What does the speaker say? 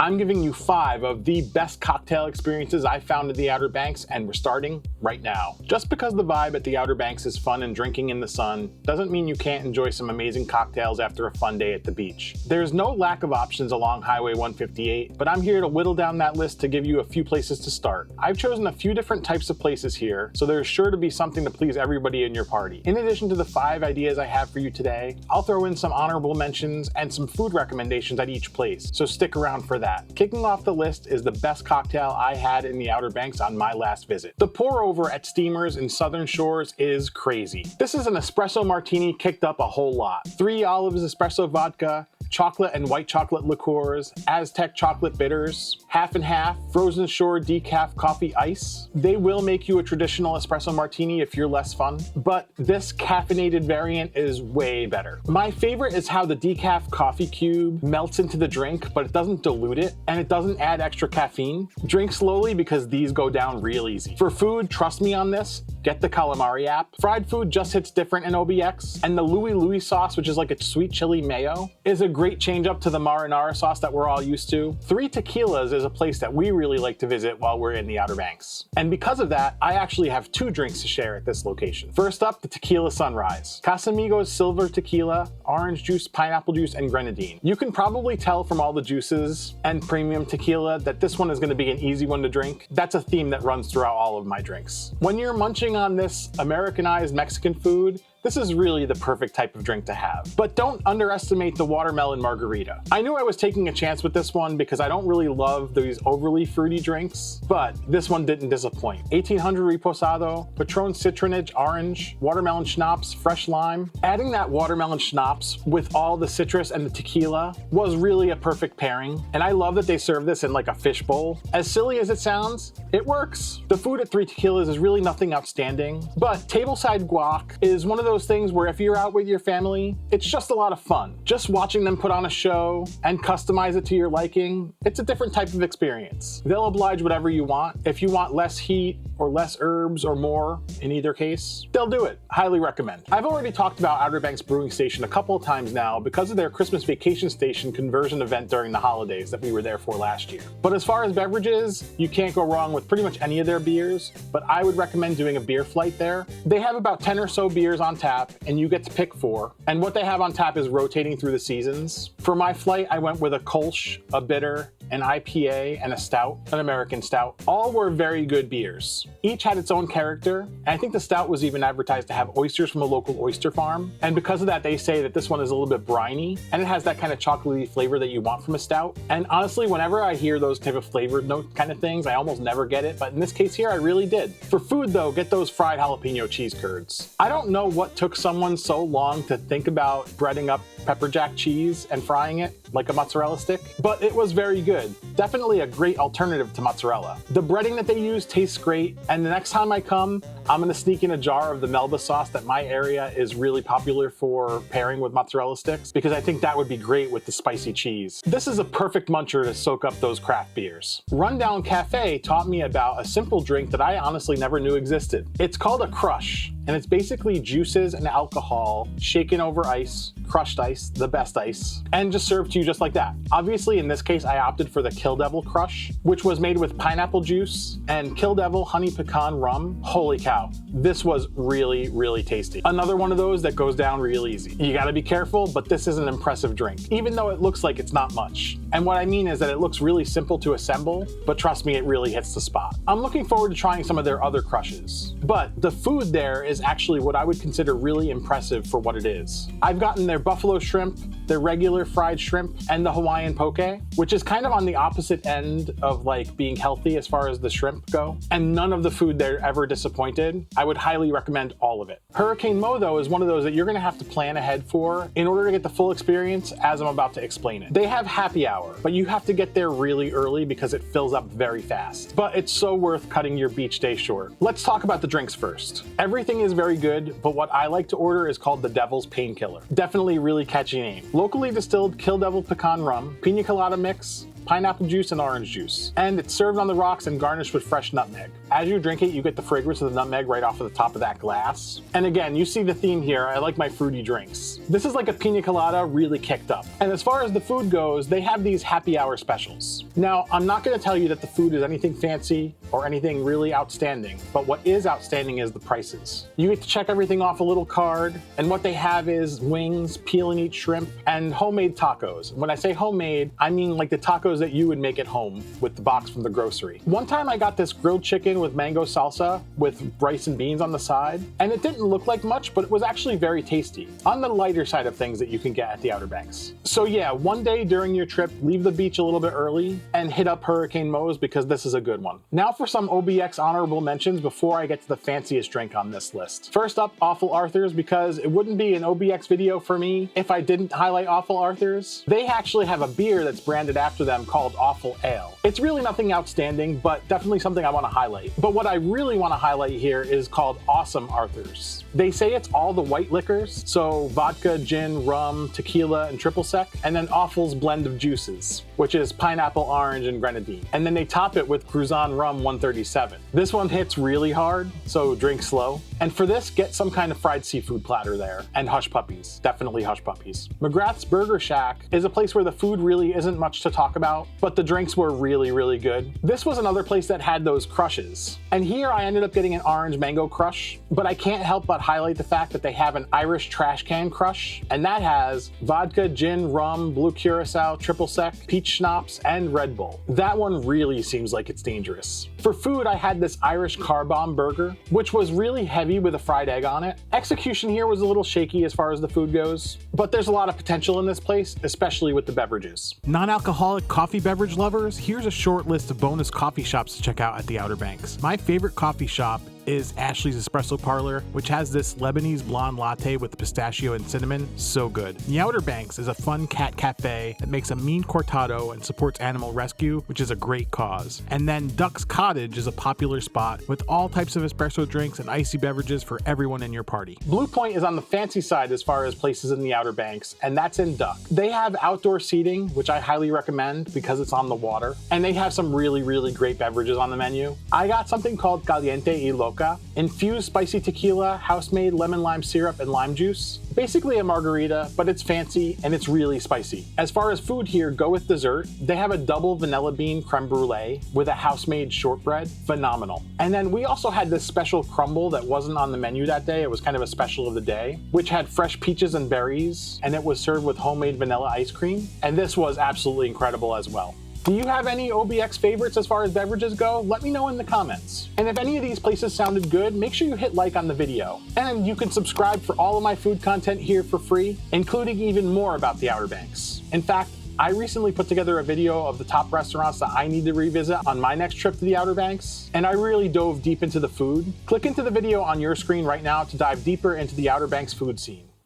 I'm giving you 5 of the best cocktail experiences I found at the Outer Banks, and we're starting right now. Just because the vibe at the Outer Banks is fun and drinking in the sun doesn't mean you can't enjoy some amazing cocktails after a fun day at the beach. There's no lack of options along Highway 158, but I'm here to whittle down that list to give you a few places to start. I've chosen a few different types of places here, so there's sure to be something to please everybody in your party. In addition to the 5 ideas I have for you today, I'll throw in some honorable mentions and some food recommendations at each place, so stick around for that. Kicking off the list is the best cocktail I had in the Outer Banks on my last visit. The pour over at Steamers in Southern Shores is crazy. This is an espresso martini kicked up a whole lot. 3 olives espresso vodka, chocolate and white chocolate liqueurs, Aztec chocolate bitters, half and half, Frozen Shore decaf coffee ice. They will make you a traditional espresso martini if you're less fun, but this caffeinated variant is way better. My favorite is how the decaf coffee cube melts into the drink, but it doesn't dilute it, and it doesn't add extra caffeine. Drink slowly because these go down real easy. For food, trust me on this, get the calamari app. Fried food just hits different in OBX, and the Louis Louis sauce, which is like a sweet chili mayo, is a great change up to the marinara sauce that we're all used to. 3 Tequilas is a place that we really like to visit while we're in the Outer Banks. And because of that, I actually have 2 drinks to share at this location. First up, the Tequila Sunrise. Casamigos Silver Tequila, orange juice, pineapple juice, and grenadine. You can probably tell from all the juices and premium tequila that this one is going to be an easy one to drink. That's a theme that runs throughout all of my drinks. When you're munching on this Americanized Mexican food, this is really the perfect type of drink to have. But don't underestimate the watermelon margarita. I knew I was taking a chance with this one because I don't really love these overly fruity drinks, but this one didn't disappoint. 1800 Reposado, Patron Citronage Orange, watermelon schnapps, fresh lime. Adding that watermelon schnapps with all the citrus and the tequila was really a perfect pairing, and I love that they serve this in like a fish bowl. As silly as it sounds, it works. The food at 3 Tequilas is really nothing outstanding, but tableside guac is one of those things where if you're out with your family, it's just a lot of fun. Just watching them put on a show and customize it to your liking, it's a different type of experience. They'll oblige whatever you want. If you want less heat or less herbs or more, in either case, they'll do it. Highly recommend. I've already talked about Outer Banks Brewing Station a couple of times now because of their Christmas vacation station conversion event during the holidays that we were there for last year. But as far as beverages, you can't go wrong with pretty much any of their beers, but I would recommend doing a beer flight there. They have about 10 or so beers on tap, and you get to pick 4. And what they have on tap is rotating through the seasons. For my flight, I went with a Kolsch, a bitter, an IPA, and a stout, an American stout. All were very good beers. Each had its own character, and I think the stout was even advertised to have oysters from a local oyster farm. And because of that, they say that this one is a little bit briny, and it has that kind of chocolatey flavor that you want from a stout. And honestly, whenever I hear those type of flavored note kind of things, I almost never get it, but in this case here, I really did. For food though, get those fried jalapeno cheese curds. I don't know what took someone so long to think about breading up pepper jack cheese and frying it like a mozzarella stick, but it was very good. Definitely a great alternative to mozzarella. The breading that they use tastes great, and the next time I come, I'm gonna sneak in a jar of the Melba sauce that my area is really popular for pairing with mozzarella sticks, because I think that would be great with the spicy cheese. This is a perfect muncher to soak up those craft beers. Rundown Cafe taught me about a simple drink that I honestly never knew existed. It's called a crush, and it's basically juices and alcohol shaken over ice, crushed ice, the best ice, and just served to you just like that. Obviously, in this case, I opted for the Kill Devil Crush, which was made with pineapple juice and Kill Devil honey pecan rum. Holy cow, this was really, really tasty. Another one of those that goes down real easy. You gotta be careful, but this is an impressive drink, even though it looks like it's not much. And what I mean is that it looks really simple to assemble, but trust me, it really hits the spot. I'm looking forward to trying some of their other crushes, but the food there is actually what I would consider really impressive for what it is. I've gotten their buffalo shrimp, their regular fried shrimp, and the Hawaiian poke, which is kind of on the opposite end of like being healthy as far as the shrimp go, and none of the food there ever disappointed. I would highly recommend all of it. Hurricane Mo though is one of those that you're gonna have to plan ahead for in order to get the full experience as I'm about to explain it. They have happy hour, but you have to get there really early because it fills up very fast. But it's so worth cutting your beach day short. Let's talk about the drinks first. Everything is very good, but what I like to order is called the Devil's Painkiller. Definitely really catchy name. Locally distilled Kill Devil pecan rum, pina colada mix, pineapple juice, and orange juice. And it's served on the rocks and garnished with fresh nutmeg. As you drink it, you get the fragrance of the nutmeg right off of the top of that glass. And again, you see the theme here. I like my fruity drinks. This is like a pina colada really kicked up. And as far as the food goes, they have these happy hour specials. Now, I'm not going to tell you that the food is anything fancy or anything really outstanding, but what is outstanding is the prices. You get to check everything off a little card, and what they have is wings, peel and eat shrimp, and homemade tacos. When I say homemade, I mean like the tacos that you would make at home with the box from the grocery. One time I got this grilled chicken with mango salsa with rice and beans on the side, and it didn't look like much, but it was actually very tasty. On the lighter side of things that you can get at the Outer Banks. So yeah, one day during your trip, leave the beach a little bit early and hit up Hurricane Moe's because this is a good one. Now for some OBX honorable mentions before I get to the fanciest drink on this list. First up, Awful Arthur's, because it wouldn't be an OBX video for me if I didn't highlight Awful Arthur's. They actually have a beer that's branded after them called Awful Ale. It's really nothing outstanding, but definitely something I want to highlight. But what I really want to highlight here is called Awesome Arthur's. They say it's all the white liquors, so vodka, gin, rum, tequila, and triple sec, and then Awful's blend of juices, which is pineapple, orange, and grenadine. And then they top it with Cruzan Rum 137. This one hits really hard, so drink slow. And for this, get some kind of fried seafood platter there, and hush puppies, definitely hush puppies. McGrath's Burger Shack is a place where the food really isn't much to talk about, but the drinks were really, really good. This was another place that had those crushes. And here I ended up getting an orange mango crush, but I can't help but highlight the fact that they have an Irish trash can crush, and that has vodka, gin, rum, blue curacao, triple sec, peach schnapps, and Red Bull. That one really seems like it's dangerous. For food, I had this Irish car bomb burger, which was really heavy with a fried egg on it. Execution here was a little shaky as far as the food goes, but there's a lot of potential in this place, especially with the beverages. Non-alcoholic coffee beverage lovers, here's a short list of bonus coffee shops to check out at the Outer Banks. My favorite coffee shop is Ashley's Espresso Parlor, which has this Lebanese blonde latte with pistachio and cinnamon. So good. The Outer Banks is a fun cat cafe that makes a mean cortado and supports animal rescue, which is a great cause. And then Duck's Cottage is a popular spot with all types of espresso drinks and icy beverages for everyone in your party. Blue Point is on the fancy side as far as places in the Outer Banks, and that's in Duck. They have outdoor seating, which I highly recommend because it's on the water, and they have some really, really great beverages on the menu. I got something called Caliente y Loca, infused spicy tequila, house-made lemon lime syrup, and lime juice. Basically a margarita, but it's fancy and it's really spicy. As far as food here, go with dessert. They have a double vanilla bean creme brulee with a house-made shortbread. Phenomenal. And then we also had this special crumble that wasn't on the menu that day. It was kind of a special of the day, which had fresh peaches and berries, and it was served with homemade vanilla ice cream. And this was absolutely incredible as well. Do you have any OBX favorites as far as beverages go? Let me know in the comments. And if any of these places sounded good, make sure you hit like on the video. And you can subscribe for all of my food content here for free, including even more about the Outer Banks. In fact, I recently put together a video of the top restaurants that I need to revisit on my next trip to the Outer Banks, and I really dove deep into the food. Click into the video on your screen right now to dive deeper into the Outer Banks food scene.